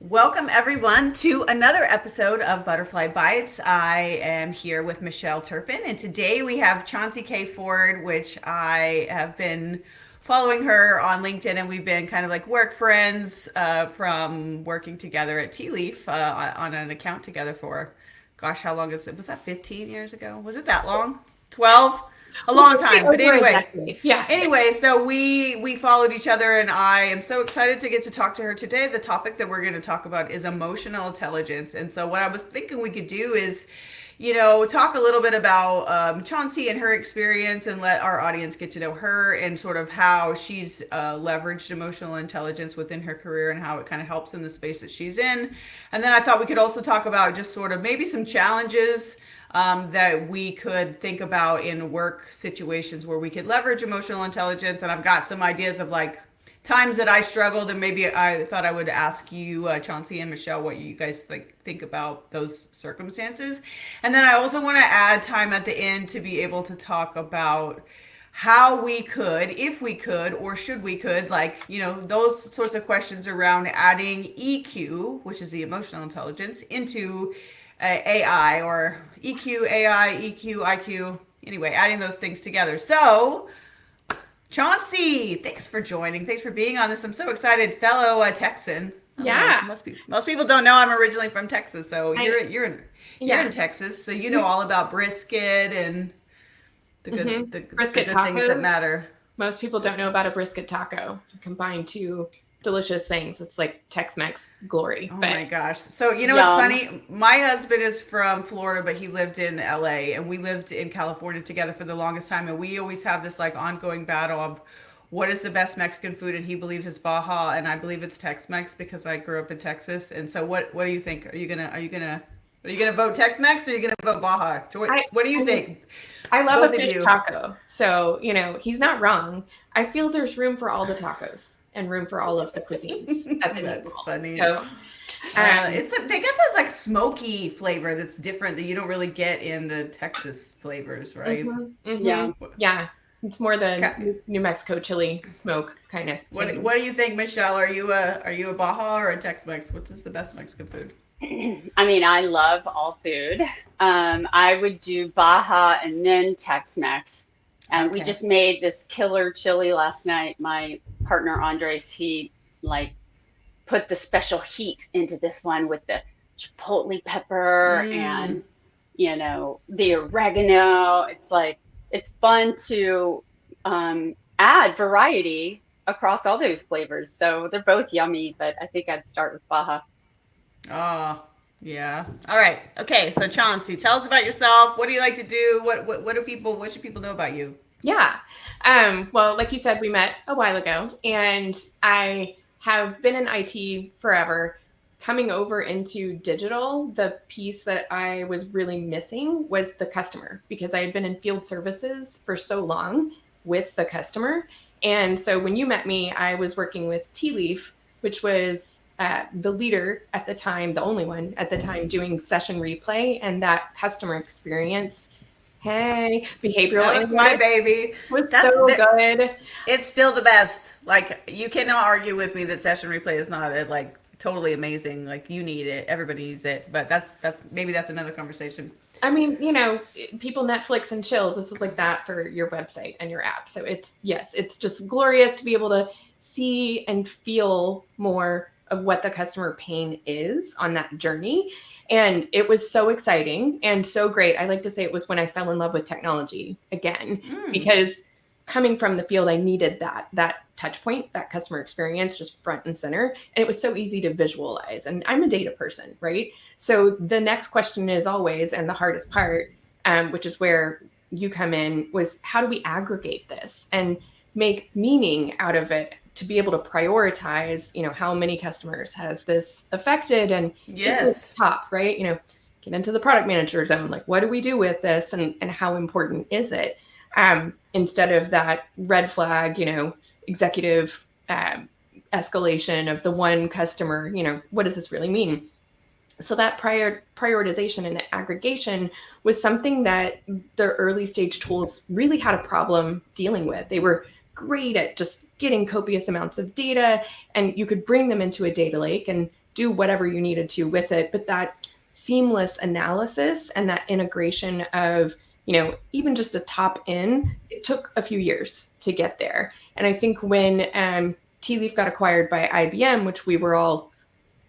Welcome, everyone, to another episode of Butterfly Bytes. I am here with Michelle Turpin, and today we have Chauncy Cay Ford, which I have been following her on LinkedIn, and we've been kind of like work friends from working together at Tea Leaf on an account together for, gosh, how long is it? Was that 15 years ago? Was it that long? 12? A long time. But anyway, Yeah. so we followed each other, and I am so excited to get to talk to her today. The topic that we're going to talk about is emotional intelligence. And so what I was thinking we could do is, talk a little bit about Chauncey and her experience, and let our audience get to know her and sort of how she's leveraged emotional intelligence within her career and how it kind of helps in the space that she's in. And then I thought we could also talk about just sort of maybe some challenges that we could think about in work situations where we could leverage emotional intelligence. And I've got some ideas of like times that I struggled, and maybe I thought I would ask you, Chauncey and Michelle, what you guys think about those circumstances. And then I also want to add time at the end to be able to talk about how we could, if we could, or should we could, like, those sorts of questions around adding EQ, which is the emotional intelligence, into AI, or EQ, AI, EQ, IQ. Anyway, adding those things together. So, Chauncey, thanks for joining. Thanks for being on this. I'm so excited, fellow Texan. Yeah. Most people don't know I'm originally from Texas, so you're Yeah. in Texas, so you know all about brisket and the good Brisket things that tacos. matter. Most people don't know about a brisket taco. Combine two delicious things. It's like Tex-Mex glory. Oh But my gosh. So, you know what's Yum. funny? My husband is from Florida, but he lived in LA, and we lived in California together for the longest time. And we always have this like ongoing battle of what is the best Mexican food, and he believes it's Baja, and I believe it's Tex-Mex because I grew up in Texas. And so what do you think? Are you gonna vote Tex-Mex, or are you gonna vote Baja? What do you think? I love Both a of fish you. taco. So, he's not wrong. I feel there's room for all the tacos and room for all of the cuisines at the That's table. funny. So, They got that like smoky flavor that's different that you don't really get in the Texas flavors, right? Yeah. Yeah. It's more the Okay. New Mexico chili smoke kind of thing. What do you think, Michelle? Are you a Baja or a Tex-Mex? What is the best Mexican food? I mean, I love all food. I would do Baja and then Tex-Mex. And we Okay. just made this killer chili last night. My partner Andres, he like put the special heat into this one with the chipotle pepper Mm. and the oregano. It's fun to add variety across all those flavors. So they're both yummy, but I think I'd start with Baja. Oh, yeah. All right. Okay. So Chauncey, tell us about yourself. What do you like to do? What should people know about you? Yeah. Well, like you said, we met a while ago, and I have been in IT forever. Coming over into digital, the piece that I was really missing was the customer, because I had been in field services for so long with the customer. And so when you met me, I was working with Tea Leaf, which was the leader at the time, the only one at the time doing session replay, and that customer experience. Hey, behavioral That was my analytics baby. was That's so the, good. It's still the best. Like, you cannot argue with me that session replay is not like totally amazing. Like, you need it. Everybody needs it. But that's another conversation. I mean, people Netflix and chill. This is like that for your website and your app. So it's just glorious to be able to see and feel more of what the customer pain is on that journey. And it was so exciting and so great. I like to say it was when I fell in love with technology again, Mm. because coming from the field, I needed that touch point, that customer experience just front and center. And it was so easy to visualize. And I'm a data person, right? So the next question is always, and the hardest part, which is where you come in, was how do we aggregate this and make meaning out of it to be able to prioritize, how many customers has this affected, and is this Yes. top, right? Get into the product manager zone, like what do we do with this, and how important is it? Instead of that red flag, executive escalation of the one customer, what does this really mean? So that prioritization and aggregation was something that the early stage tools really had a problem dealing with. They were great at just getting copious amounts of data, and you could bring them into a data lake and do whatever you needed to with it. But that seamless analysis and that integration of, even just a top in, it took a few years to get there. And I think when Tea Leaf got acquired by IBM, which we were all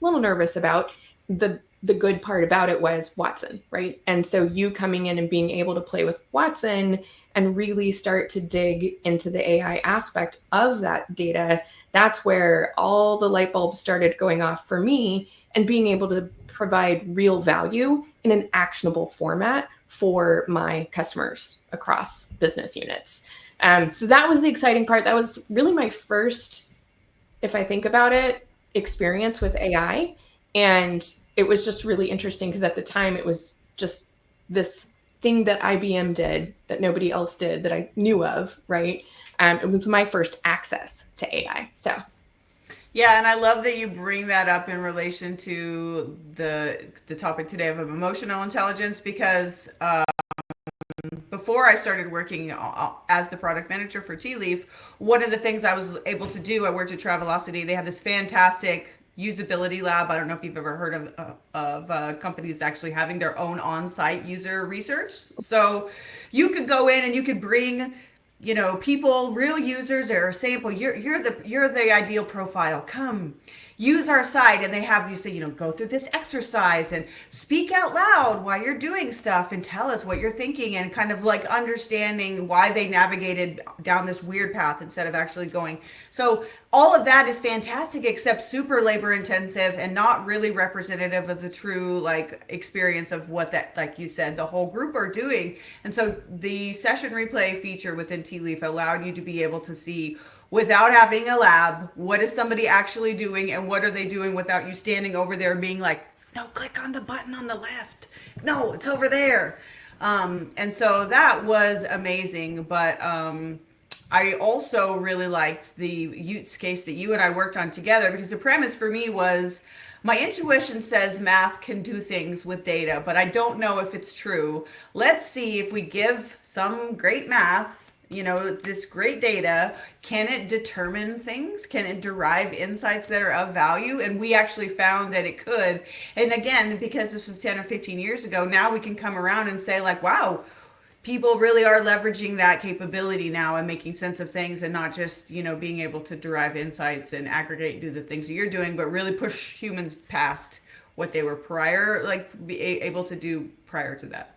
a little nervous about, the good part about it was Watson, right? And so you coming in and being able to play with Watson and really start to dig into the AI aspect of that data, that's where all the light bulbs started going off for me, and being able to provide real value in an actionable format for my customers across business units. So that was the exciting part. That was really my first, if I think about it, experience with AI. And it was just really interesting because at the time it was just this thing that IBM did that nobody else did that I knew of, right? It was my first access to AI. So yeah, and I love that you bring that up in relation to the topic today of emotional intelligence, because before I started working as the product manager for Tea Leaf, one of the things I was able to do, I worked at Travelocity. They have this fantastic usability lab. I don't know if you've ever heard of companies actually having their own on-site user research. So you could go in and you could bring, people, real users, or sample. You're the ideal profile. Come use our site, and they have these, go through this exercise and speak out loud while you're doing stuff and tell us what you're thinking, and kind of like understanding why they navigated down this weird path instead of actually going. So all of that is fantastic, except super labor intensive and not really representative of the true experience of what that, like you said, the whole group are doing. And so the session replay feature within Tea Leaf allowed you to be able to see, without having a lab, what is somebody actually doing, and what are they doing without you standing over there and being like, no, click on the button on the left. No, it's over there. And so that was amazing. But I also really liked the use case that you and I worked on together, because the premise for me was, my intuition says math can do things with data, but I don't know if it's true. Let's see if we give some great math, this great data, can it determine things? Can it derive insights that are of value? And we actually found that it could. And again, because this was 10 or 15 years ago, now we can come around and say wow, people really are leveraging that capability now and making sense of things, and not just, being able to derive insights and aggregate and do the things that you're doing, but really push humans past what they were be able to do prior to that.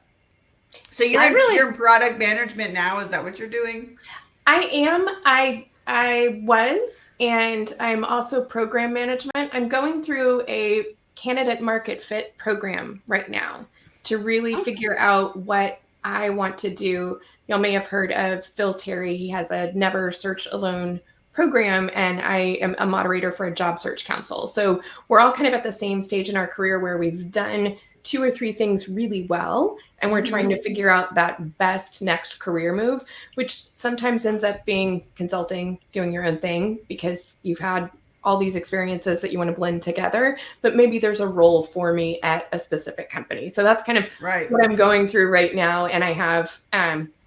So you're in product management now. Is that what you're doing? I am. I was, and I'm also program management. I'm going through a candidate market fit program right now to really figure out what I want to do. Y'all may have heard of Phil Terry. He has a Never Search Alone program, and I am a moderator for a job search council. So we're all kind of at the same stage in our career where we've done 2 or 3 things really well, and we're trying to figure out that best next career move, which sometimes ends up being consulting, doing your own thing, because you've had all these experiences that you want to blend together, but maybe there's a role for me at a specific company. So that's kind of what I'm going through right now. And I have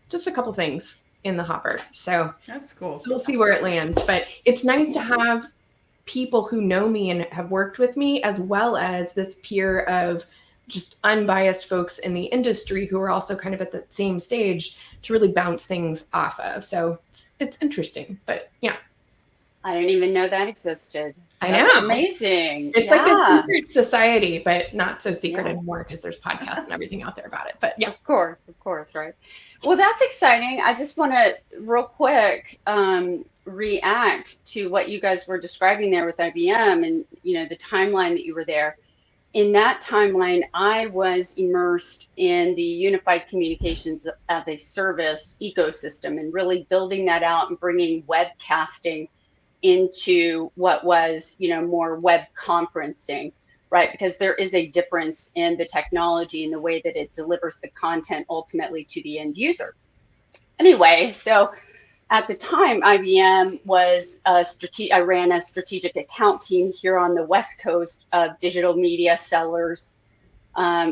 just a couple things in the hopper. So that's cool. So we'll see where it lands, but it's nice to have people who know me and have worked with me, as well as this peer of just unbiased folks in the industry who are also kind of at the same stage to really bounce things off of. So it's interesting, but yeah. I didn't even know that existed. I know. That's amazing. It's like a secret society, but not so secret anymore, because there's podcasts and everything out there about it. But yeah. Of course, right. Well, that's exciting. I just want to real quick react to what you guys were describing there with IBM, and the timeline that you were there. In that timeline, I was immersed in the unified communications as a service ecosystem, and really building that out and bringing webcasting into what was, more web conferencing, right? Because there is a difference in the technology and the way that it delivers the content ultimately to the end user. Anyway, so at the time, IBM was I ran a strategic account team here on the West Coast of digital media sellers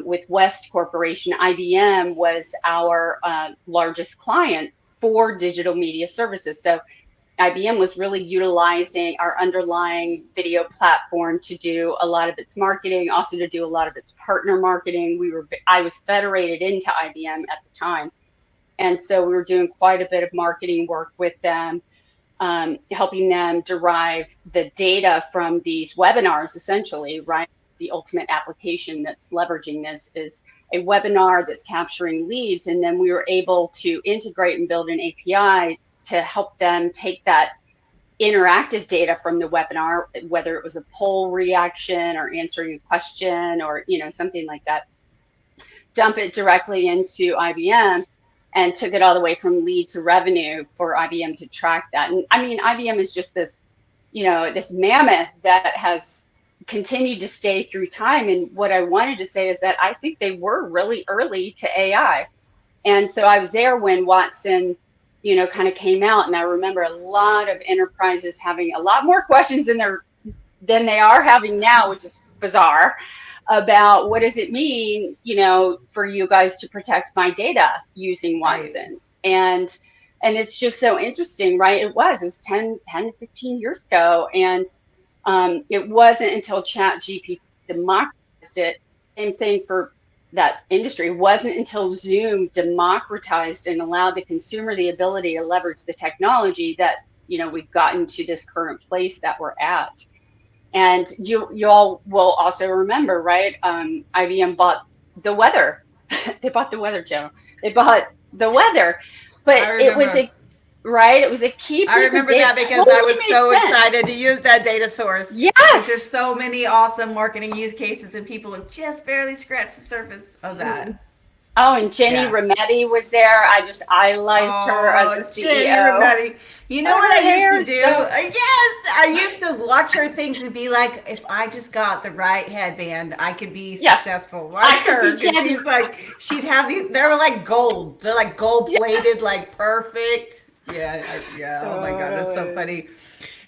with West Corporation. IBM was our largest client for digital media services. So IBM was really utilizing our underlying video platform to do a lot of its marketing, also to do a lot of its partner marketing. I was federated into IBM at the time. And so we were doing quite a bit of marketing work with them, helping them derive the data from these webinars, essentially, right? The ultimate application that's leveraging this is a webinar that's capturing leads. And then we were able to integrate and build an API to help them take that interactive data from the webinar, whether it was a poll reaction or answering a question or, something like that, dump it directly into IBM, and took it all the way from lead to revenue for IBM to track that. And I mean, IBM is just this, this mammoth that has continued to stay through time. And what I wanted to say is that I think they were really early to AI. And so I was there when Watson, kind of came out. And I remember a lot of enterprises having a lot more questions than they are having now, which is bizarre, about what does it mean, for you guys to protect my data using Watson. Right. And it's just so interesting, right? It was 10 to 15 years ago. And it wasn't until ChatGPT democratized it, same thing for that industry. It wasn't until Zoom democratized and allowed the consumer the ability to leverage the technology that, we've gotten to this current place that we're at. And you all will also remember, right? IBM bought the weather. They bought the Weather Channel. They bought the weather, but it was a key piece. I remember that because I was so excited to use that data source. Yes, because there's so many awesome marketing use cases, and people have just barely scratched the surface of that. Oh, and Jenny Rometty was there. I just idolized her as the CEO. Jenny Rometty. You know what I used to do? Yes, I used to watch her things and be like, if I just got the right headband, I could be successful like her. She's like, she'd have these. They're like gold. They're like gold plated, like perfect. Yeah. Oh my God, that's so funny.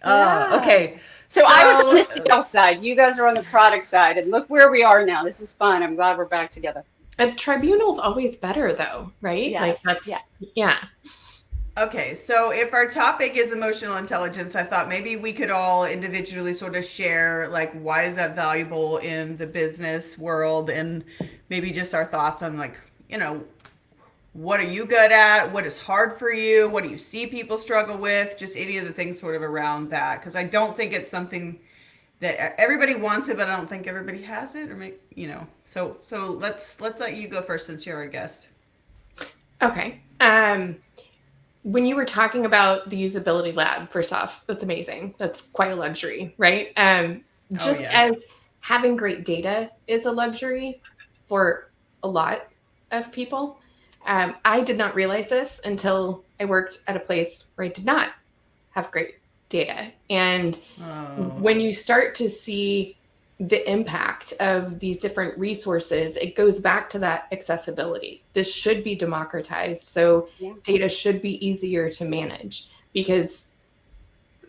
Okay. So I was on the sales side. You guys are on the product side, and look where we are now. This is fun. I'm glad we're back together. A tribunal's always better, though, right? Yes. Yeah. Okay, so if our topic is emotional intelligence, I thought maybe we could all individually sort of share, like, why is that valuable in the business world, and maybe just our thoughts on, like, what are you good at? What is hard for you? What do you see people struggle with? Just any of the things sort of around that, because I don't think it's something that everybody wants it, but I don't think everybody has it, or So let's let you go first since you're our guest. Okay. When you were talking about the usability lab, first off, that's amazing. That's quite a luxury, right? As having great data is a luxury for a lot of people. I did not realize this until I worked at a place where I did not have great data. And when you start to see the impact of these different resources, it goes back to that accessibility. This should be democratized. So data should be easier to manage, because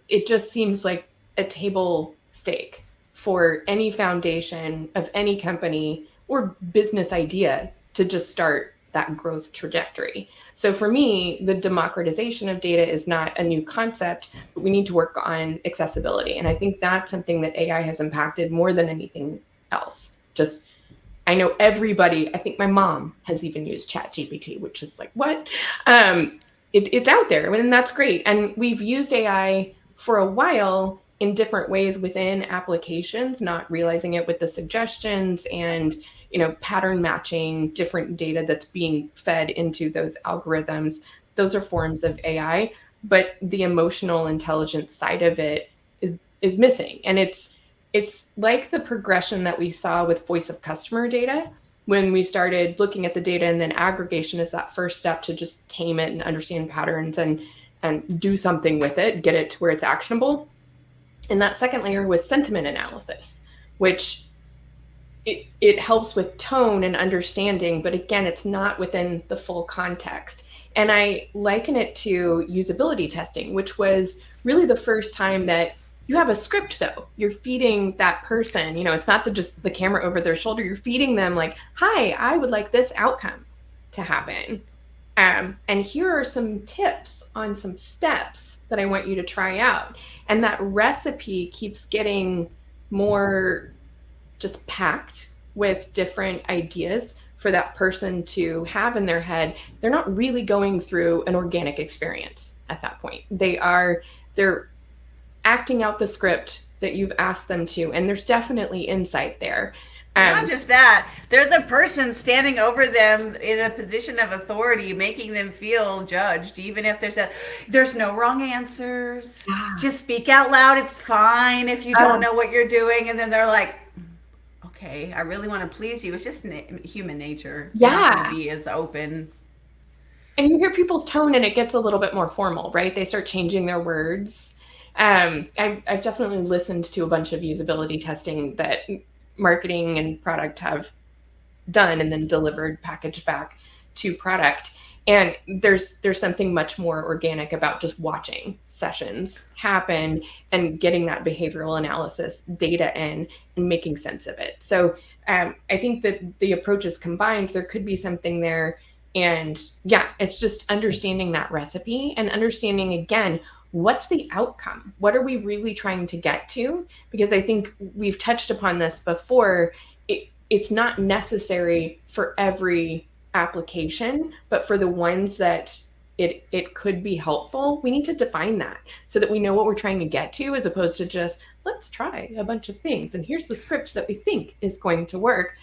it just seems like a table stake for any foundation of any company or business idea to just start that growth trajectory. So for me, the democratization of data is not a new concept, but we need to work on accessibility. And I think that's something that AI has impacted more than anything else. Just, I know everybody, I think my mom has even used ChatGPT, which is like, what? It's out there, and that's great. And we've used AI for a while in different ways within applications, not realizing it with the suggestions and pattern matching different data that's being fed into those algorithms. Those are forms of AI, but the emotional intelligence side of it is missing. And it's like the progression that we saw with voice of customer data when we started looking at the data, and then aggregation is that first step to just tame it and understand patterns and do something with it, get it to where it's actionable. And that second layer was sentiment analysis, which it helps with tone and understanding, but again, it's not within the full context. And I liken it to usability testing, which was really the first time that you have a script, though. You're feeding that person, it's not just the camera over their shoulder. You're feeding them like, hi, I would like this outcome to happen. And here are some tips on some steps that I want you to try out. And that recipe keeps getting more just packed with different ideas for that person to have in their head. They're not really going through an organic experience at that point. They're acting out the script that you've asked them to, and there's definitely insight there. Not just that, there's a person standing over them in a position of authority, making them feel judged, even if there's no wrong answers. Just speak out loud. It's fine if you don't know what you're doing. And then they're like, okay, I really want to please you. It's just human nature. Yeah. You're not going to be as open. And you hear people's tone and it gets a little bit more formal, right? They start changing their words. I've definitely listened to a bunch of usability testing that marketing and product have done and then delivered, packaged back to product. And there's something much more organic about just watching sessions happen and getting that behavioral analysis data in and making sense of it. So I think that the approaches combined, there could be something there. And yeah, it's just understanding that recipe and understanding, again, what's the outcome? What are we really trying to get to? Because I think we've touched upon this before. It's not necessary for every application, but for the ones that it could be helpful, we need to define that so that we know what we're trying to get to, as opposed to just, let's try a bunch of things. And here's the script that we think is going to work.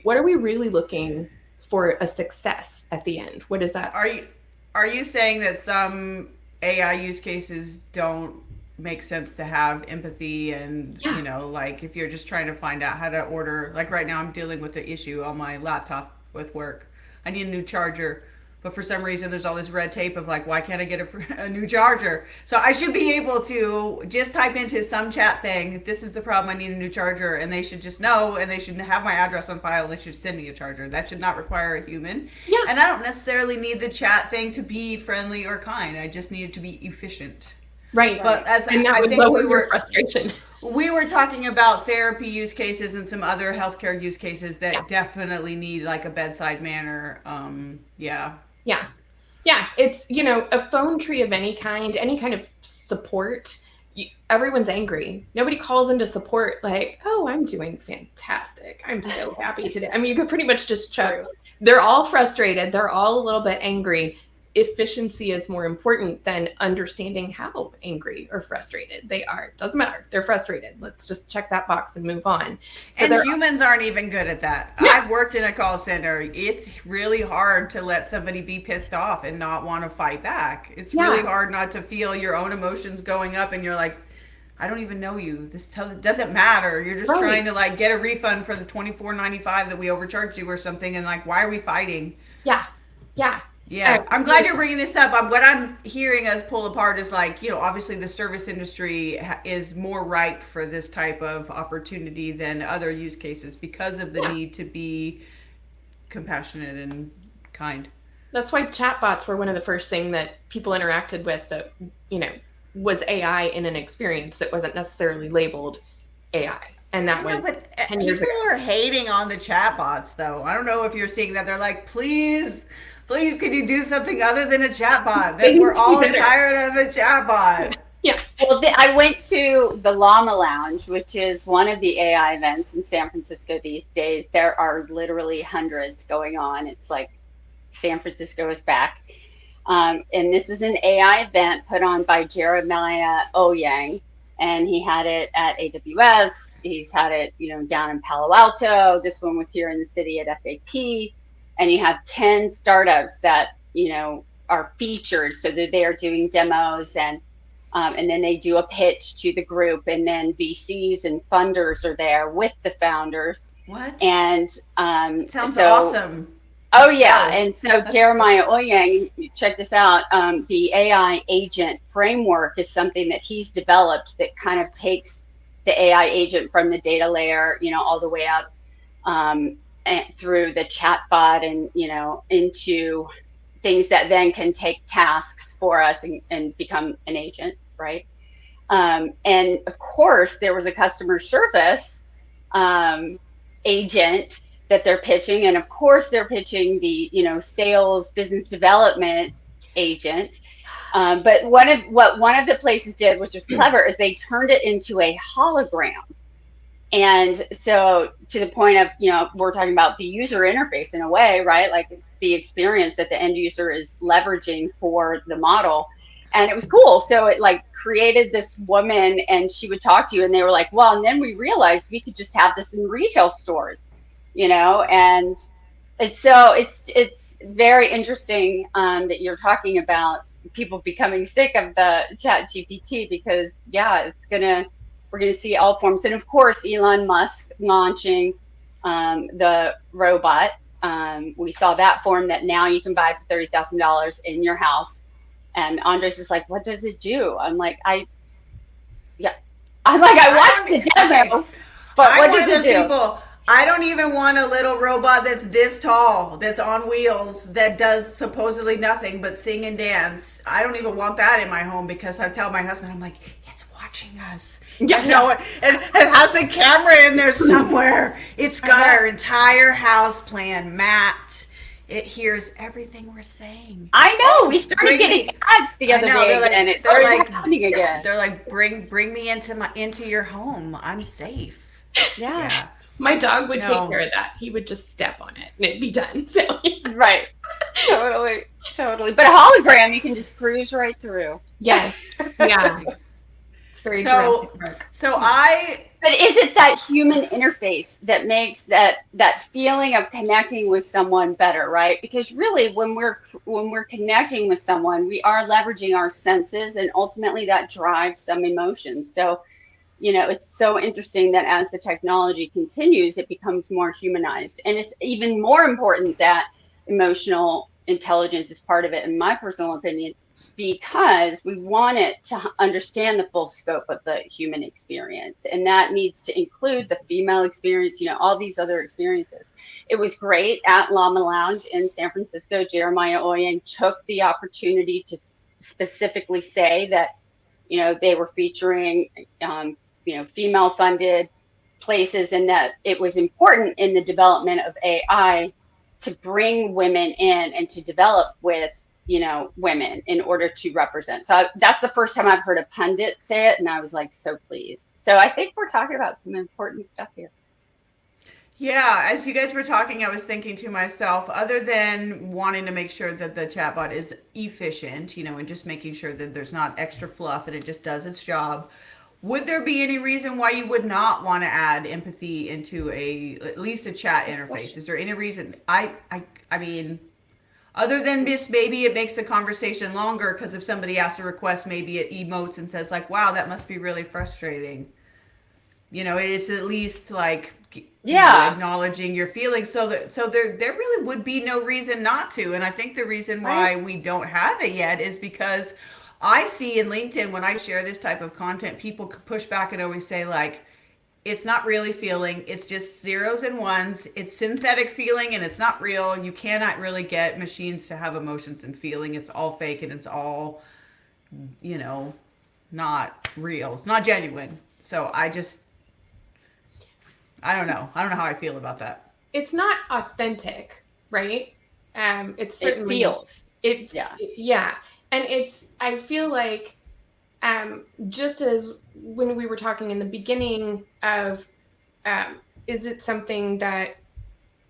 What are we really looking for a success at the end? What is that? Are you saying that some AI use cases don't make sense to have empathy and, you know, like if you're just trying to find out how to order, like right now I'm dealing with the issue on my laptop with work. I need a new charger, but for some reason there's all this red tape of like, why can't I get a new charger? So I should be able to just type into some chat thing, this is the problem, I need a new charger, and they should just know, and they should have my address on file, they should send me a charger. That should not require a human. Yeah. And I don't necessarily need the chat thing to be friendly or kind. I just need it to be efficient. Right. But as and that I would think lower we were your frustration. We were talking about therapy use cases and some other healthcare use cases that definitely need like a bedside manner. Yeah. It's, you know, a phone tree of any kind of support. Everyone's angry. Nobody calls into support like, oh, I'm doing fantastic, I'm so happy today. I mean, you could pretty much just chuck. They're all frustrated. They're all a little bit angry. Efficiency is more important than understanding how angry or frustrated they are. Doesn't matter. They're frustrated. Let's just check that box and move on. So and humans aren't even good at that. Yeah. I've worked in a call center. It's really hard to let somebody be pissed off and not want to fight back. It's really hard not to feel your own emotions going up and you're like, I don't even know you. This doesn't matter. You're just trying to like get a refund for the $24.95 that we overcharged you or something, and like, why are we fighting? Yeah, I'm glad you're bringing this up. What I'm hearing us pull apart is like, you know, obviously the service industry is more ripe for this type of opportunity than other use cases because of the need to be compassionate and kind. That's why chatbots were one of the first things that people interacted with that, you know, was AI in an experience that wasn't necessarily labeled AI. And that was 10 years ago. People are hating on the chatbots, though. I don't know if you're seeing that. They're like, please, could you do something other than a chatbot? We're all tired of a chatbot. Yeah. Well, I went to the Llama Lounge, which is one of the AI events in San Francisco these days. There are literally hundreds going on. It's like San Francisco is back. And this is an AI event put on by Jeremiah Owyang. And he had it at AWS. He's had it, you know, down in Palo Alto. This one was here in the city at SAP. And you have 10 startups that, you know, are featured. So they're there doing demos and then they do a pitch to the group. And then VCs and funders are there with the founders. What? And sounds awesome. Oh, yeah. And so Jeremiah Owyang, check this out. The AI agent framework is something that he's developed that kind of takes the AI agent from the data layer, you know, all the way out through the chatbot and, you know, into things that then can take tasks for us and become an agent, right? And of course, there was a customer service agent that they're pitching. And of course they're pitching the, sales business development agent. But one of the places did, which was clever, is they turned it into a hologram. And so to the point of, we're talking about the user interface in a way, right? Like the experience that the end user is leveraging for the model. And it was cool. So it like created this woman, and she would talk to you, and they were like, well, and then we realized we could just have this in retail stores, and it's very interesting that you're talking about people becoming sick of the chat GPT, because we're gonna see all forms. And of course, Elon Musk launching the robot. We saw that form that now you can buy for $30,000 in your house. And Andres is like, what does it do? I watched the demo, but what does it do? People, I don't even want a little robot that's this tall, that's on wheels, that does supposedly nothing but sing and dance. I don't even want that in my home, because I tell my husband, I'm like, it's watching us. Yeah. And it has the camera in there somewhere. It's got our entire house plan mapped. It hears everything we're saying. I know. We started getting ads the other day, and it started happening again. They're like, bring me into your home. I'm safe. Yeah. My dog would take care of that. He would just step on it and it'd be done. So right. Totally. But a hologram, you can just cruise right through. Yeah. Yeah. It's very But is it that human interface that makes that feeling of connecting with someone better, right? Because really, when we're connecting with someone, we are leveraging our senses, and ultimately that drives some emotions. So, it's so interesting that as the technology continues, it becomes more humanized. And it's even more important that emotional intelligence is part of it, in my personal opinion, because we want it to understand the full scope of the human experience. And that needs to include the female experience, all these other experiences. It was great at Llama Lounge in San Francisco. Jeremiah Oyen took the opportunity to specifically say that, they were featuring, female funded places, and that it was important in the development of AI to bring women in and to develop with, women in order to represent. So that's the first time I've heard a pundit say it, and I was like so pleased. So I think we're talking about some important stuff here. Yeah, as you guys were talking, I was thinking to myself, other than wanting to make sure that the chatbot is efficient, and just making sure that there's not extra fluff and it just does its job, would there be any reason why you would not want to add empathy into at least a chat interface? Is there any reason? I mean, other than this, maybe it makes the conversation longer, because if somebody asks a request, maybe it emotes and says like, wow, that must be really frustrating. It's at least like, acknowledging your feelings, so there really would be no reason not to. And I think the reason why we don't have it yet is because I see in LinkedIn, when I share this type of content, people push back and always say like, it's not really feeling, it's just zeros and ones, it's synthetic feeling, and it's not real. You cannot really get machines to have emotions and feeling. It's all fake, and it's all, not real. It's not genuine. So I don't know how I feel about that. It's not authentic, right? It's certainly, it feels. Yeah. And I feel like, just as when we were talking in the beginning of, is it something that,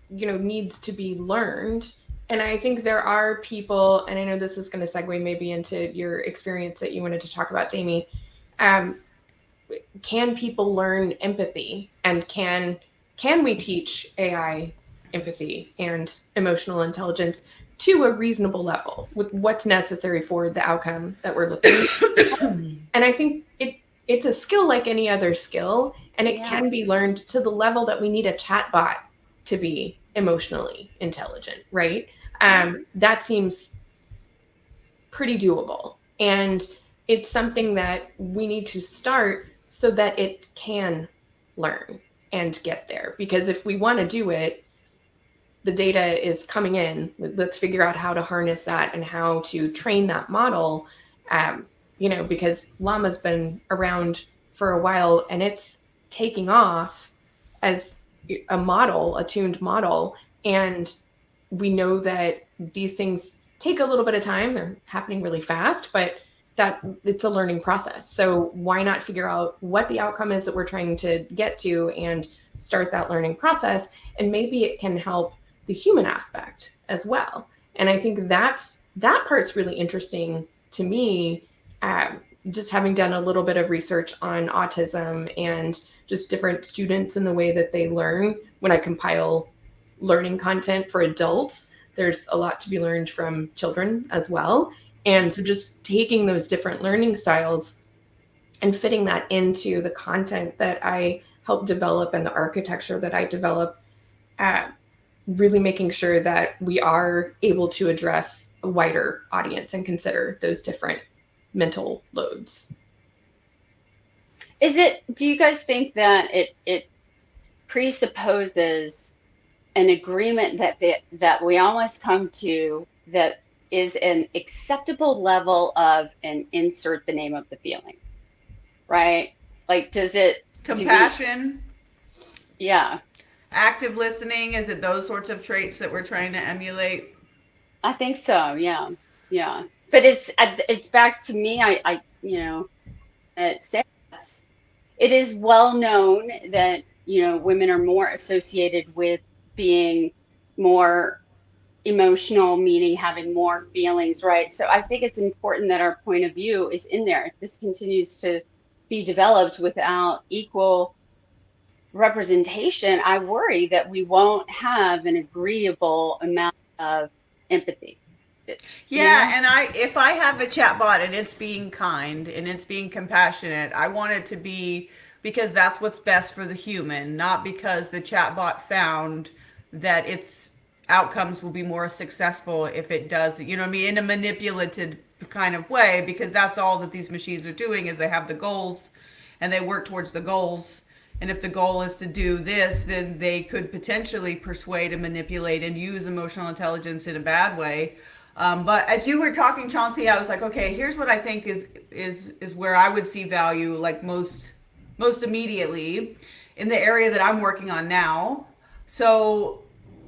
needs to be learned? And I think there are people, and I know this is going to segue maybe into your experience that you wanted to talk about, Damie. Can people learn empathy, and can we teach AI empathy and emotional intelligence to a reasonable level with what's necessary for the outcome that we're looking at? And I think it's a skill like any other skill, and it can be learned to the level that we need a chatbot to be emotionally intelligent, right? That seems pretty doable. And it's something that we need to start so that it can learn and get there. Because if we want to do it, the data is coming in. Let's figure out how to harness that and how to train that model, because Llama's been around for a while, and it's taking off as a model, a tuned model, and we know that these things take a little bit of time. They're happening really fast, but that it's a learning process. So why not figure out what the outcome is that we're trying to get to and start that learning process? And maybe it can help the human aspect as well. And I think that part's really interesting to me. Just having done a little bit of research on autism and just different students and the way that they learn. When I compile learning content for adults, there's a lot to be learned from children as well. And so just taking those different learning styles and fitting that into the content that I help develop and the architecture that I develop, really making sure that we are able to address a wider audience and consider those different mental loads. Do you guys think that it presupposes an agreement that we almost come to that is an acceptable level of, and insert the name of the feeling, right? Like, compassion? Yeah. Active listening, is it those sorts of traits that we're trying to emulate? I think so. Yeah. But it's back to me. I it is well known that women are more associated with being more emotional, meaning having more feelings, right? So I think it's important that our point of view is in there. If this continues to be developed without equal representation, I worry that we won't have an agreeable amount of empathy. Yeah, and if I have a chatbot and it's being kind and it's being compassionate, I want it to be because that's what's best for the human, not because the chatbot found that its outcomes will be more successful if it does, you know what I mean, in a manipulative kind of way, because that's all that these machines are doing is they have the goals and they work towards the goals. And if the goal is to do this, then they could potentially persuade and manipulate and use emotional intelligence in a bad way. But as you were talking, Chauncy, I was like, okay, here's what I think is where I would see value, like most immediately in the area that I'm working on now. So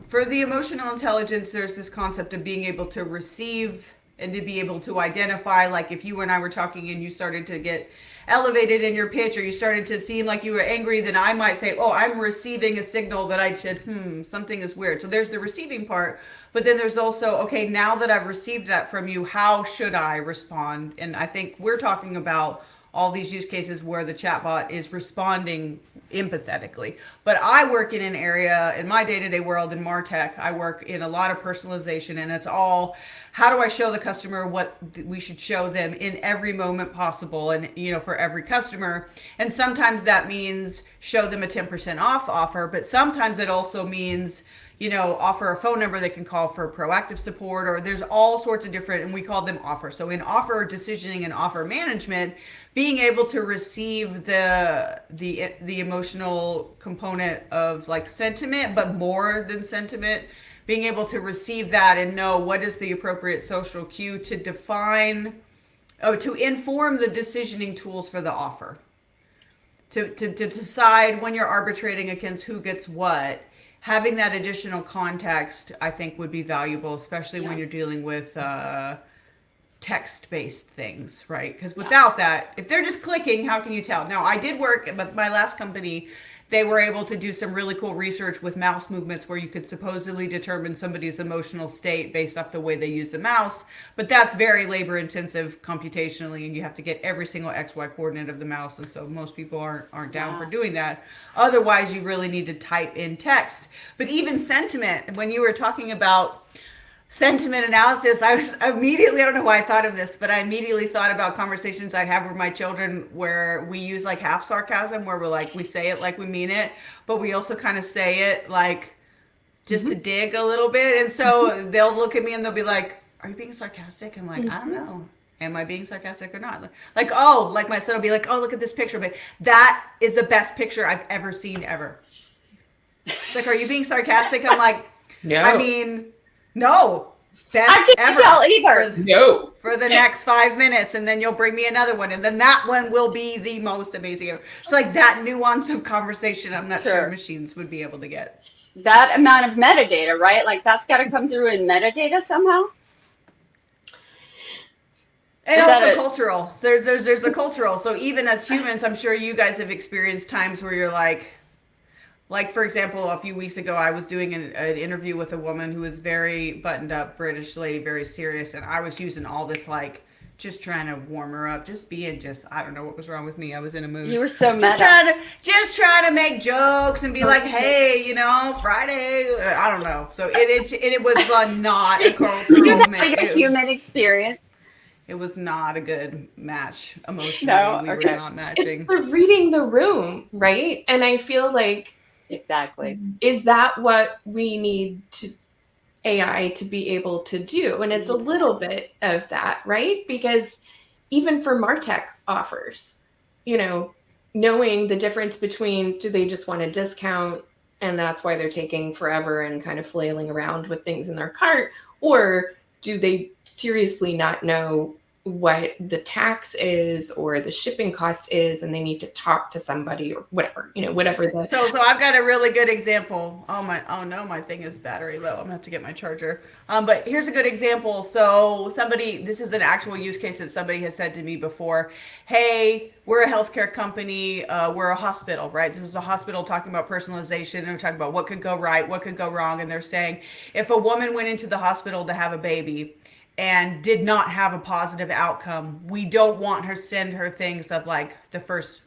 for the emotional intelligence, there's this concept of being able to receive and to be able to identify, like if you and I were talking and you started to get elevated in your pitch or you started to seem like you were angry, then I might say, oh, I'm receiving a signal that I should, something is weird. So there's the receiving part, but then there's also, okay, now that I've received that from you, how should I respond? And I think we're talking about all these use cases where the chatbot is responding empathetically. But I work in an area in my day-to-day world in MarTech, I work in a lot of personalization, and it's all, how do I show the customer what we should show them in every moment possible, and for every customer. And sometimes that means show them a 10% off offer, but sometimes it also means offer a phone number they can call for proactive support, or there's all sorts of different, and we call them offers. So in offer decisioning and offer management, being able to receive the emotional component of like sentiment, but more than sentiment, being able to receive that and know what is the appropriate social cue to to inform the decisioning tools for the offer. To decide when you're arbitrating against who gets what, having that additional context, I think, would be valuable, especially when you're dealing with text-based things, right? Because without that, if they're just clicking, how can you tell? Now, I did work at my last company. They were able to do some really cool research with mouse movements where you could supposedly determine somebody's emotional state based off the way they use the mouse. But that's very labor intensive computationally, and you have to get every single XY coordinate of the mouse. And so most people aren't down for doing that. Otherwise, you really need to type in text. But even sentiment, when you were talking about sentiment analysis, I don't know why I thought of this, but I immediately thought about conversations I have with my children where we use like half sarcasm, where we say it like we mean it, but we also kind of say it like just to dig a little bit. And so they'll look at me and they'll be like, are you being sarcastic? I'm like, I don't know. Am I being sarcastic or not? Like, oh, like my son will be like, oh, look at this picture. But that is the best picture I've ever seen ever. It's like, are you being sarcastic? I'm like, no. I mean, no, best can't ever tell either. No. for the next 5 minutes, and then you'll bring me another one, and then that one will be the most amazing ever. So like that nuance of conversation, I'm not sure Sure. machines would be able to get. That amount of metadata, right? Like that's got to come through in metadata somehow. And Is that also a- cultural. So there's a cultural. So even as humans, I'm sure you guys have experienced times where you're like for example, a few weeks ago, I was doing an interview with a woman who was very buttoned up, British lady, very serious, and I was using all this like just trying to warm her up, just being just I don't know what was wrong with me. I was in a mood. You were so just meta. trying to make jokes and be like, hey, you know, Friday. I don't know. So it was not a cultural. You was having a human experience. It was not a good match emotionally. No? We Okay. were not matching. It's the reading the room, right? And I feel like, Exactly. is that what we need to AI to be able to do? And it's a little bit of that, right? Because even for MarTech offers, you know, knowing the difference between, do they just want a discount and that's why they're taking forever and kind of flailing around with things in their cart, or do they seriously not know what the tax is or the shipping cost is, and they need to talk to somebody or whatever, you know, whatever the. So I've got a really good example. Oh no, my thing is battery low. I'm gonna have to get my charger. But here's a good example. So this is an actual use case that somebody has said to me before. Hey, we're a healthcare company. We're a hospital, right? This is a hospital talking about personalization, and we're talking about what could go right, what could go wrong. And they're saying if a woman went into the hospital to have a baby and did not have a positive outcome, we don't want her send her things of like the first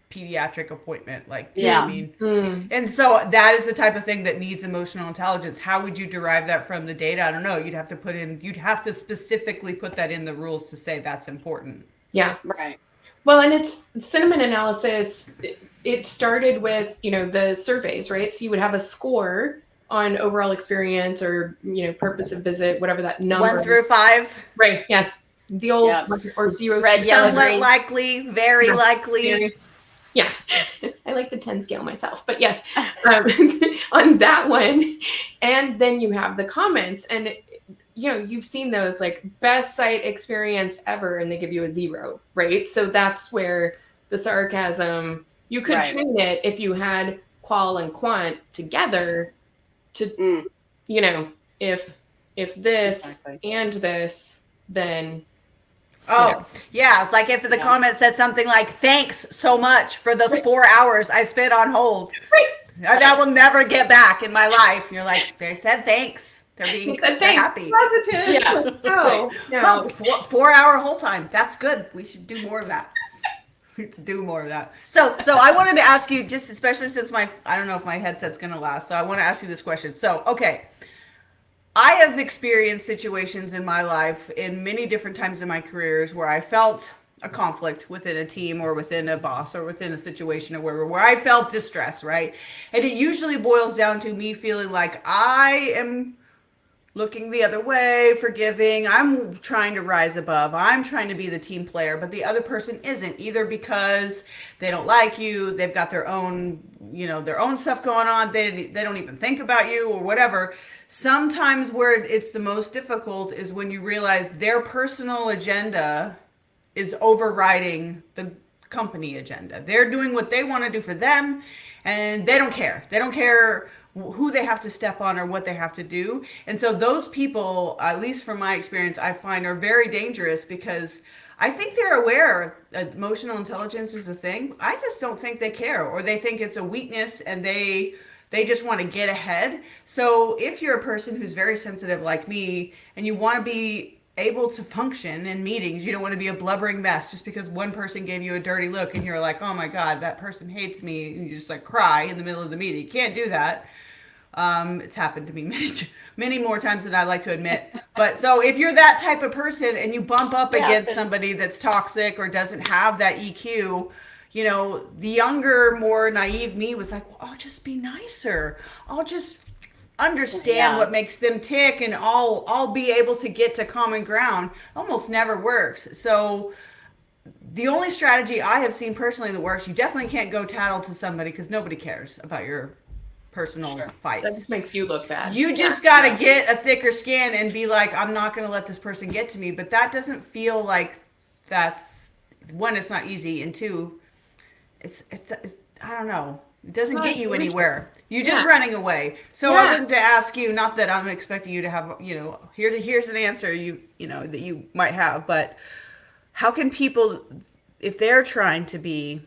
pediatric appointment, like you know what I mean. And so that is the type of thing that needs emotional intelligence. How would you derive that from the data? I don't know. You'd have to specifically put that in the rules to say that's important. Yeah. Right. Well, and it's sentiment analysis. It started with, you know, the surveys, right? So you would have a score on overall experience or, you know, purpose of visit, whatever that number. 1 through 5. Right. Yes. The old Yeah. or 0. Red, yellow, Somewhat green. likely, very likely. Yeah. I like the 10 scale myself, but yes, on that one. And then you have the comments, and you know, you've seen those like best site experience ever, and they give you a 0, right? So that's where the sarcasm, you could train it if you had qual and quant together to, you know, if this and this, then. Oh, yeah. It's like if the comment said something like, thanks so much for those 4 hours I spent on hold. That will never get back in my life. You're like, they said thanks. They're happy. Positive. Yeah. No. Well, 4-hour hold time. That's good. We should do more of that. So I wanted to ask you, just especially since I don't know if my headset's going to last. So I want to ask you this question. So, okay. I have experienced situations in my life in many different times in my careers where I felt a conflict within a team or within a boss or within a situation or where I felt distress, right? And it usually boils down to me feeling like I am looking the other way, forgiving. I'm trying to rise above. I'm trying to be the team player, but the other person isn't, either because they don't like you, they've got their own, you know, their own stuff going on. They don't even think about you or whatever. Sometimes where it's the most difficult is when you realize their personal agenda is overriding the company agenda. They're doing what they want to do for them, and they don't care. They don't care who they have to step on or what they have to do. And so those people, at least from my experience, I find are very dangerous because I think they're aware emotional intelligence is a thing. I just don't think they care, or they think it's a weakness and they just want to get ahead. So if you're a person who's very sensitive like me and you want to be able to function in meetings, you don't want to be a blubbering mess just because one person gave you a dirty look and you're like, oh my God, that person hates me. And you just like cry in the middle of the meeting. You can't do that. It's happened to me many more times than I like to admit. But so if you're that type of person and you bump up against somebody that's toxic or doesn't have that EQ, you know, the younger, more naive me was like, well, I'll just be nicer. I'll just understand what makes them tick, and I'll be able to get to common ground. Almost never works. So the only strategy I have seen personally that works, you definitely can't go tattle to somebody because nobody cares about your personal Sure. That fights. just makes you look bad. You just got to get a thicker skin and be like, I'm not going to let this person get to me. But that doesn't feel like that's, one, it's not easy. And two, it's I don't know. It doesn't get you anywhere. You're just running away. So I wanted to ask you, not that I'm expecting you to have, here's an answer that you might have, but how can people, if they're trying to be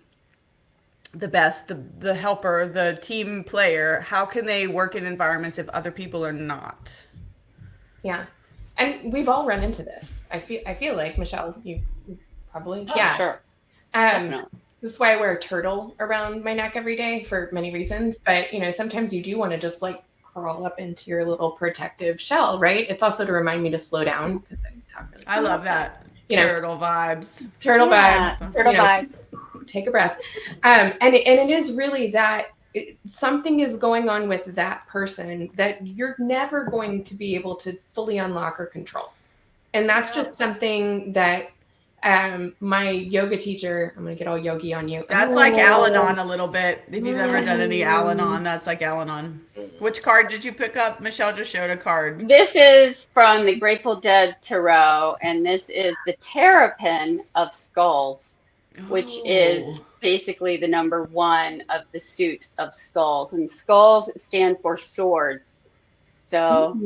the best, the helper, the team player, how can they work in environments if other people are not? Yeah. And we've all run into this. I feel like, Michelle, you probably. Oh, sure. Definitely. This is why I wear a turtle around my neck every day for many reasons. But, sometimes you do want to just like crawl up into your little protective shell, right? It's also to remind me to slow down. Because I love that. Turtle vibes. Turtle vibes. Turtle vibes. Take a breath. And it is really that something is going on with that person that you're never going to be able to fully unlock or control. And that's just something that my yoga teacher, I'm going to get all yogi on you. That's like Al-Anon a little bit. If you've ever done any Al-Anon, that's like Al-Anon. Which card did you pick up? Michelle just showed a card. This is from the Grateful Dead Tarot, and this is the Terrapin of Skulls, which is basically the number 1 of the suit of skulls. And skulls stand for swords. So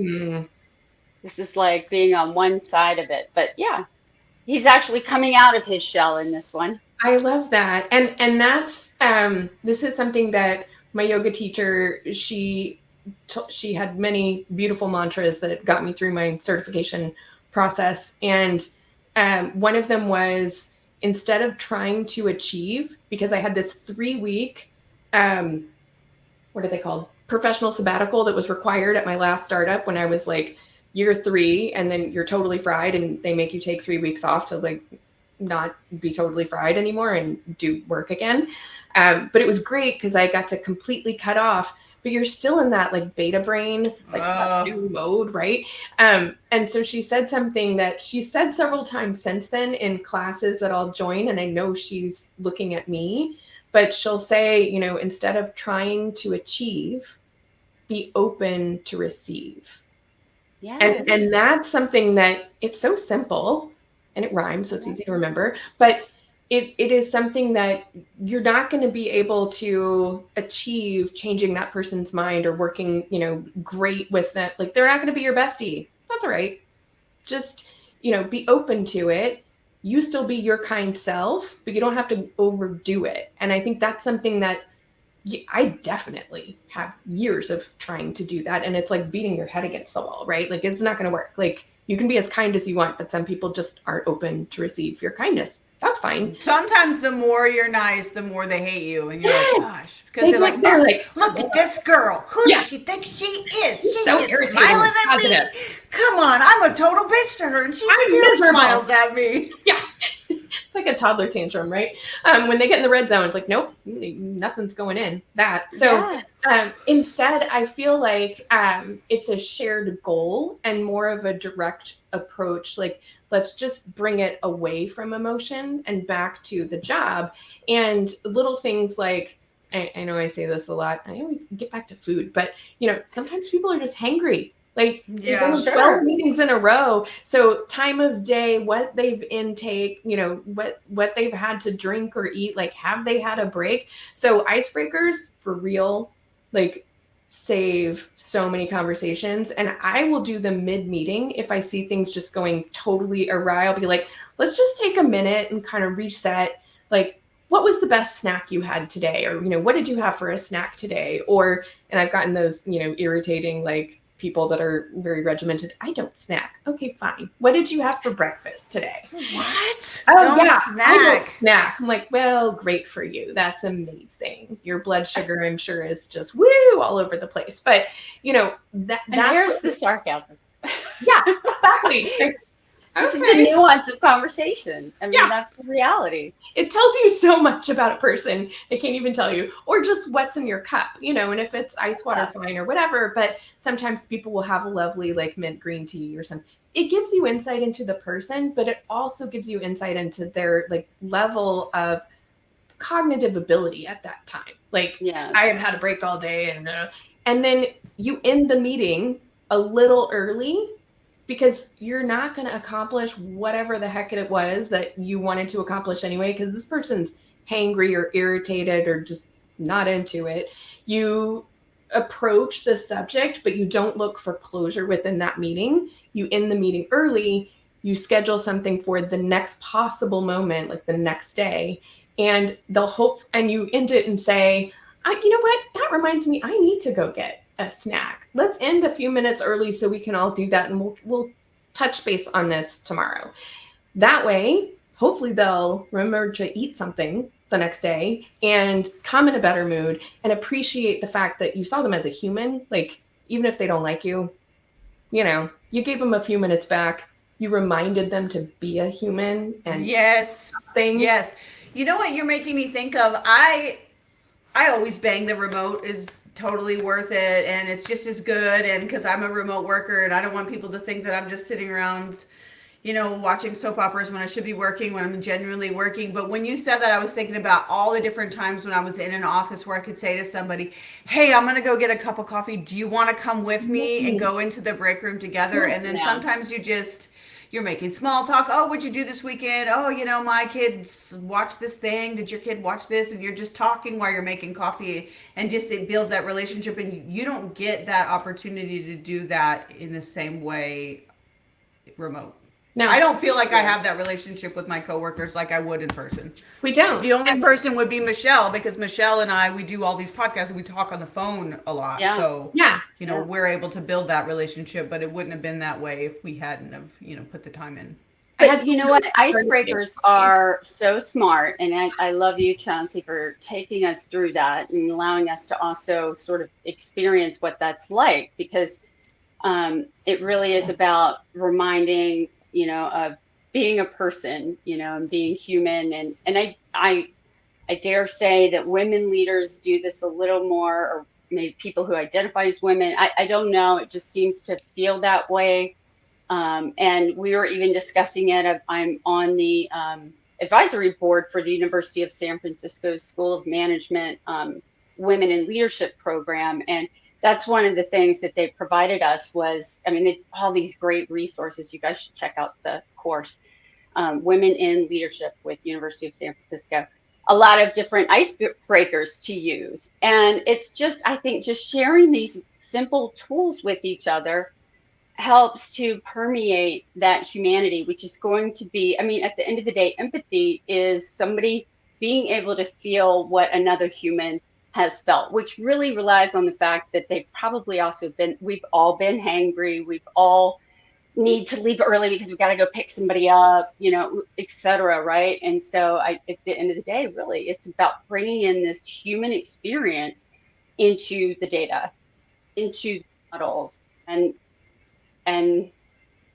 this is like being on one side of it. But yeah, he's actually coming out of his shell in this one. I love that. And that's, this is something that my yoga teacher, she had many beautiful mantras that got me through my certification process. And one of them was, instead of trying to achieve, because I had this 3-week, what are they called? Professional sabbatical that was required at my last startup when I was like year 3, and then you're totally fried and they make you take 3 weeks off to like not be totally fried anymore and do work again. But it was great because I got to completely cut off, but you're still in that like beta brain, like must-do mode, right? And so she said something that she said several times since then in classes that I'll join, and I know she's looking at me, but she'll say, instead of trying to achieve, be open to receive. Yes. And that's something that it's so simple and it rhymes, so it's easy to remember, but it is something that you're not going to be able to achieve changing that person's mind or working, great with that. Like, they're not going to be your bestie. That's all right. Just, be open to it. You still be your kind self, but you don't have to overdo it. And I think that's something that I definitely have years of trying to do that. And it's like beating your head against the wall, right? Like, it's not going to work. Like, you can be as kind as you want, but some people just aren't open to receive your kindness. That's fine. Sometimes the more you're nice, the more they hate you. And you're like, gosh. Because they're like, look at this girl. Who does she think she is? She's so just irritating, smiling at positive. me. Come on, I'm a total bitch to her. And she still smiles at me. Yeah. It's like a toddler tantrum, right? When they get in the red zone, it's like, nope, nothing's going in that. So instead, I feel like it's a shared goal and more of a direct approach. Like, let's just bring it away from emotion and back to the job. And little things like, I know I say this a lot, I always get back to food, but sometimes people are just hangry. Like, they've been 12 meetings in a row. So time of day, what they've intake, what they've had to drink or eat, like, have they had a break? So icebreakers for real, like, save so many conversations. And I will do them mid-meeting. If I see things just going totally awry, I'll be like, let's just take a minute and kind of reset. Like, what was the best snack you had today? Or, what did you have for a snack today? Or, and I've gotten those, irritating, like, people that are very regimented. I don't snack. Okay, fine. What did you have for breakfast today? What? Oh, don't yeah. snack. I don't snack. I'm like, well, great for you. That's amazing. Your blood sugar, I'm sure, is just woo all over the place. But, that's there's the sarcasm. Yeah, exactly. This is the nuance of conversation. I mean, that's the reality. It tells you so much about a person. I can't even tell you. Or just what's in your cup, and if it's ice water, fine, or whatever. But sometimes people will have a lovely, like, mint green tea or something. It gives you insight into the person, but it also gives you insight into their, like, level of cognitive ability at that time. Like, I have had a break all day, and And then you end the meeting a little early because you're not going to accomplish whatever the heck it was that you wanted to accomplish anyway, because this person's hangry or irritated or just not into it. You approach the subject, but you don't look for closure within that meeting. You end the meeting early, you schedule something for the next possible moment, like the next day, and they'll hope, and you end it and say, you know what? That reminds me, I need to go get a snack. Let's end a few minutes early so we can all do that, and we'll touch base on this tomorrow. That way, hopefully they'll remember to eat something the next day and come in a better mood and appreciate the fact that you saw them as a human. Like, even if they don't like you, you gave them a few minutes back. You reminded them to be a human and yes, thing. yes. You know what you're making me think of? I always bang the remote is totally worth it, and it's just as good, and because I'm a remote worker and I don't want people to think that I'm just sitting around watching soap operas when I should be working, when I'm genuinely working. But when you said that, I was thinking about all the different times when I was in an office where I could say to somebody, hey, I'm going to go get a cup of coffee. Do you want to come with me and go into the break room together? And then sometimes you're making small talk. Oh, what'd you do this weekend? Oh, my kids watched this thing. Did your kid watch this? And you're just talking while you're making coffee, and just it builds that relationship. And you don't get that opportunity to do that in the same way remote. No, I don't feel like I have that relationship with my coworkers like I would in person. We don't. The only person would be Michelle, because Michelle and I, we do all these podcasts and we talk on the phone a lot. Yeah. So, yeah, we're able to build that relationship, but it wouldn't have been that way if we hadn't have, put the time in. But you know what? Icebreakers are so smart. And I love you, Chauncy, for taking us through that and allowing us to also sort of experience what that's like, because it really is about reminding, of being a person, and being human. And I dare say that women leaders do this a little more, or maybe people who identify as women. I don't know. It just seems to feel that way. And we were even discussing it. I'm on the advisory board for the University of San Francisco's School of Management Women in Leadership program. And that's one of the things that they provided us was, all these great resources. You guys should check out the course, Women in Leadership with University of San Francisco. A lot of different icebreakers to use. And it's just, I think, just sharing these simple tools with each other helps to permeate that humanity, which is going to be, at the end of the day, empathy is somebody being able to feel what another human has felt, which really relies on the fact that they've probably also we've all been hangry, we've all need to leave early because we got to go pick somebody up, etc. Right? And so at the end of the day, really, it's about bringing in this human experience into the data, into the models, and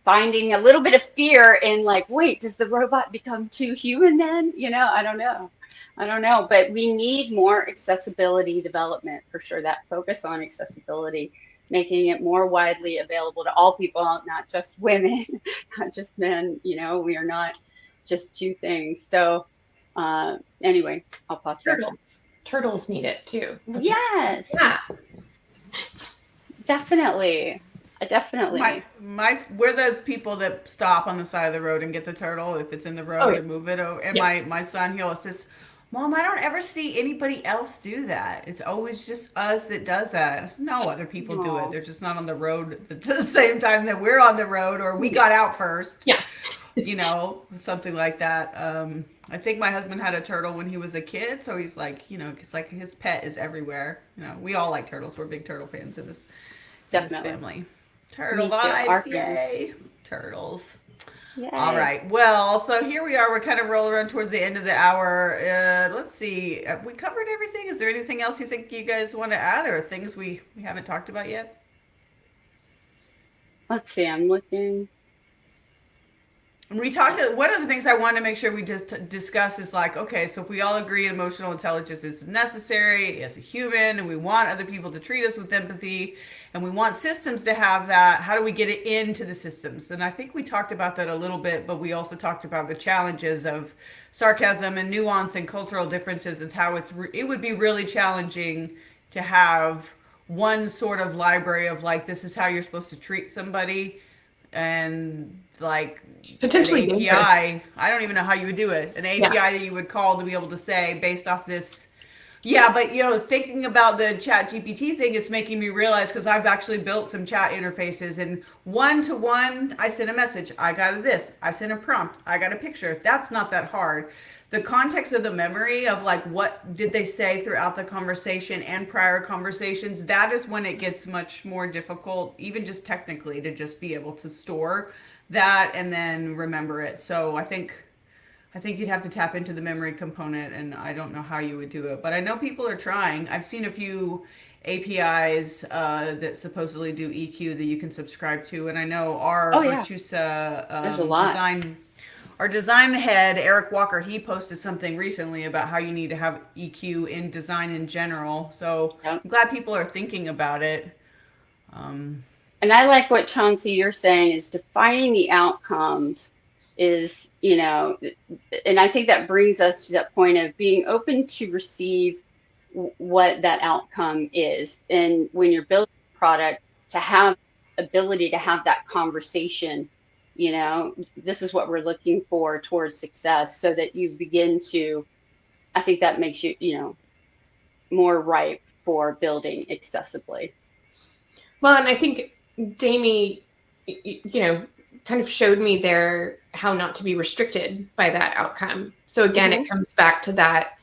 finding a little bit of fear in like, wait, does the robot become too human then? I don't know, but we need more accessibility development for sure. That focus on accessibility, making it more widely available to all people, not just women, not just men. We are not just two things. So anyway, I'll pause there. Turtles need it too. Yes. Yeah. Definitely. We're those people that stop on the side of the road and get the turtle if it's in the road and move it over. And my son, he always says, Mom, I don't ever see anybody else do that. It's always just us that does that. I said, no, other people do it. They're just not on the road at the same time that we're on the road, or we got out first. Yeah. Something like that. I think my husband had a turtle when he was a kid, so he's like, it's like his pet is everywhere. We all like turtles. We're big turtle fans in this family. Turtle vibes, yay! Turtles. Yay. All right. Well, so here we are. We're kind of rolling around towards the end of the hour. Let's see. We covered everything. Is there anything else you think you guys want to add, or things we haven't talked about yet? Let's see. I'm looking. We talked. One of the things I wanted to make sure we just discuss is like, okay, so if we all agree emotional intelligence is necessary as a human, and we want other people to treat us with empathy, and we want systems to have that, how do we get it into the systems? And I think we talked about that a little bit, but we also talked about the challenges of sarcasm and nuance and cultural differences, and how it would be really challenging to have one sort of library of like, this is how you're supposed to treat somebody, and like an Potentially dangerous. API. I don't even know how you would do it. An API Yeah. that you would call to be able to say based off this. Yeah, but thinking about the chat GPT thing, it's making me realize, because I've actually built some chat interfaces, and one to one, I sent a message, I got this, I sent a prompt, I got a picture. That's not that hard. The context of the memory of like what did they say throughout the conversation and prior conversations, that is when it gets much more difficult, even just technically, to just be able to store that and then remember it. So I think you'd have to tap into the memory component, and I don't know how you would do it. But I know people are trying. I've seen a few APIs that supposedly do EQ that you can subscribe to, and I know our Oh yeah, Virtusa there's a lot. our design head Eric Walker, he posted something recently about how you need to have EQ in design in general. So Yep. I'm glad people are thinking about it. And I like what Chauncey you're saying is defining the outcomes is, and I think that brings us to that point of being open to receive what that outcome is. And when you're building a product, to have ability to have that conversation, this is what we're looking for towards success, so that you begin to, I think that makes you, more ripe for building accessibly. Well, and I think Damie, kind of showed me there how not to be restricted by that outcome. So again, it comes back to that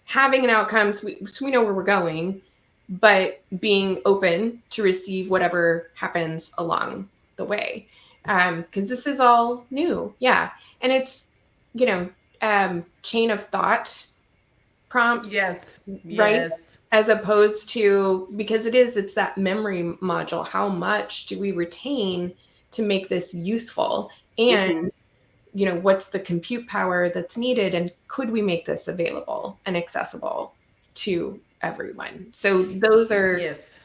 having an outcome, so we know where we're going, but being open to receive whatever happens along the way. Because this is all new. Yeah. And it's, chain of thought prompts. Yes. Right? Yes. As opposed to, because it's that memory module. How much do we retain to make this useful? And, what's the compute power that's needed? And could we make this available and accessible to everyone? So those are, Yes.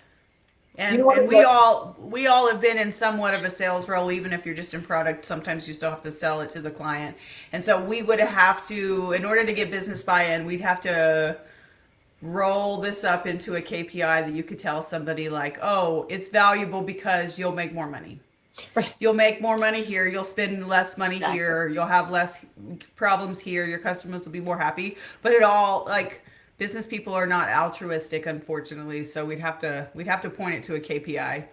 And we all have been in somewhat of a sales role, even if you're just in product. Sometimes you still have to sell it to the client, and so we would have to, in order to get business buy-in, we'd have to roll this up into a KPI that you could tell somebody like, oh, it's valuable because you'll make more money. Right. You'll make more money here. You'll spend less money here. You'll have less problems here. Your customers will be more happy. But it all, like, business people are not altruistic, unfortunately. So we'd have to point it to a KPI.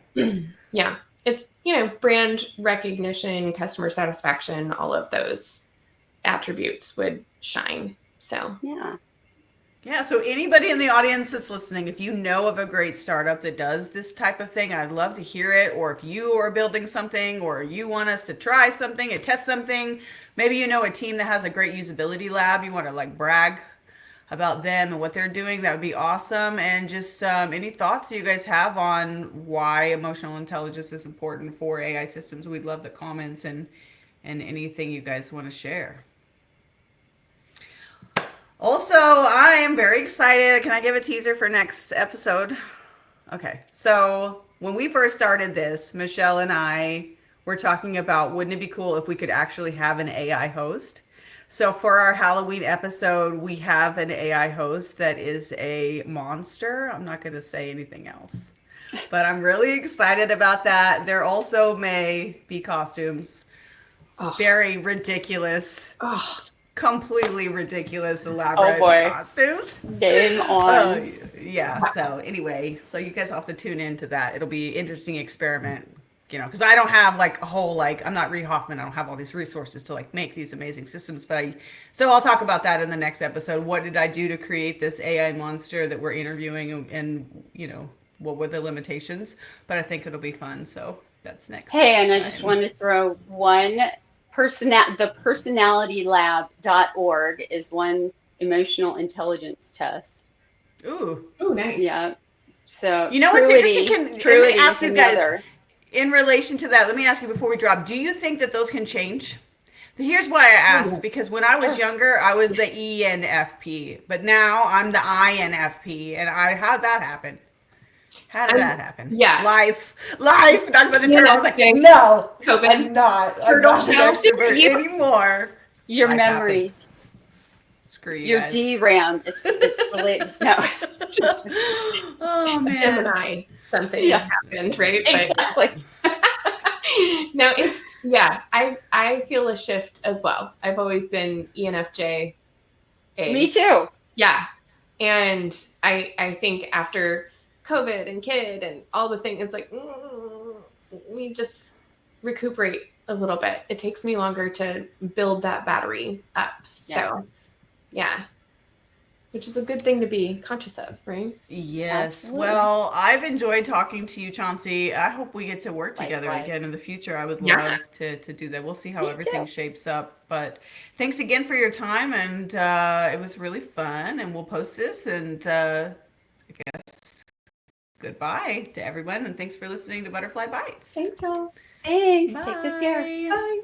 Yeah, it's brand recognition, customer satisfaction, all of those attributes would shine. So yeah. So anybody in the audience that's listening, if you know of a great startup that does this type of thing, I'd love to hear it. Or if you are building something, or you want us to try something and test something, maybe a team that has a great usability lab, you want to like brag about them and what they're doing, that would be awesome. And just any thoughts you guys have on why emotional intelligence is important for AI systems, we'd love the comments and anything you guys want to share. Also, I am very excited. Can I give a teaser for next episode? Okay. So when we first started this, Michelle and I were talking about, wouldn't it be cool if we could actually have an AI host? So for our Halloween episode, we have an AI host that is a monster. I'm not going to say anything else, but I'm really excited about that. There also may be costumes. Very ridiculous. Completely ridiculous, elaborate costumes. Game on. Yeah. So anyway, so you guys have to tune into that. It'll be an interesting experiment. Because I don't have like a whole, like, I'm not Reid Hoffman. I don't have all these resources to like make these amazing systems, so I'll talk about that in the next episode. What did I do to create this AI monster that we're interviewing, and what were the limitations? But I think it'll be fun. So that's next. Hey, and I just want to throw one the personalitylab.org is one emotional intelligence test. Ooh, nice. Yeah. So what's interesting? Let me ask you guys. In relation to that, let me ask you before we drop, do you think that those can change? Here's why I asked, because when I was younger, I was the ENFP, but now I'm the INFP, and how'd that happen? How did that happen? Yeah. Life. Talking about the turtle. I was like, no, COVID. I'm not an extrovert anymore. Your memory. Screw you Your guys. DRAM. It's related. No. Oh, man. Gemini. something Yeah, happened, right? exactly. But no, I feel a shift as well. I've always been ENFJ Me A. too. Yeah. And I think after COVID and kid and all the things, it's like we just recuperate a little bit. It takes me longer to build that battery up. Yeah, So yeah, which is a good thing to be conscious of, right? Yes. absolutely. Well, I've enjoyed talking to you, Chauncey. I hope we get to work together Likewise. again in the future. I would Yeah. love to do that. We'll see how Me everything too. shapes up. But thanks again for your time, and it was really fun. And we'll post this, and I guess goodbye to everyone, and thanks for listening to Butterfly Bites. Thanks, y'all. Thanks. Take good care. Bye. Bye.